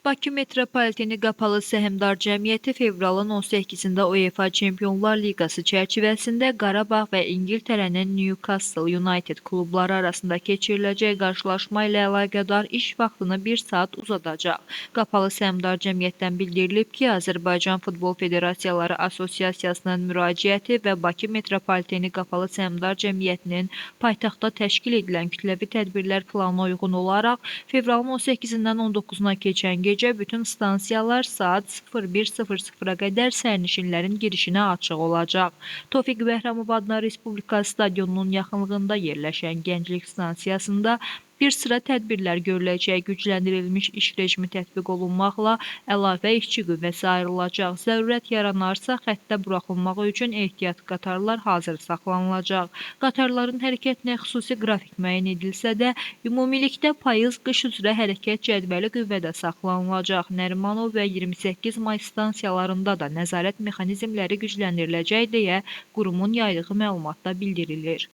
Bakı Metropoliteni Qapalı Səhmdar Cəmiyyəti fevralın 18-də UEFA Çempionlar Liqası çərçivəsində Qarabağ və İngiltərənin Newcastle United klubları arasında keçiriləcək qarşılaşma ilə əlaqədar iş vaxtını 1 saat uzadacaq. Qapalı Səhmdar Cəmiyyətdən bildirilib ki, Azərbaycan Futbol Federasiyaları Assosiasiyasının müraciəti və Bakı Metropoliteni Qapalı Səhmdar Cəmiyyətinin paytaxtda təşkil edilən kütləvi tədbirlər planına uyğun olaraq fevralın 18-dən 19-na keçən gecə bütün stansiyalar saat 01:00-a qədər sərnişinlərin girişinə açıq olacaq. Tofiq Bəhrəmov adına Respublika stadionunun yaxınlığında yerləşən Gənclik stansiyasında bir sıra tədbirlər görüləcək, gücləndirilmiş iş rejimi tətbiq olunmaqla əlavə işçi qüvvəsi ayrılacaq. Zərurət yaranarsa xəttə buraxılmaq üçün ehtiyat qatarlar hazır saxlanılacaq. Qatarların hərəkətinə xüsusi qrafik müəyyən edilsə də, ümumilikdə payız-qış üzrə hərəkət cədvəli qüvvədə saxlanılacaq. Nərimanov və 28 may stansiyalarında da nəzarət mexanizmləri gücləndiriləcək deyə qurumun yaydığı məlumatda bildirilir.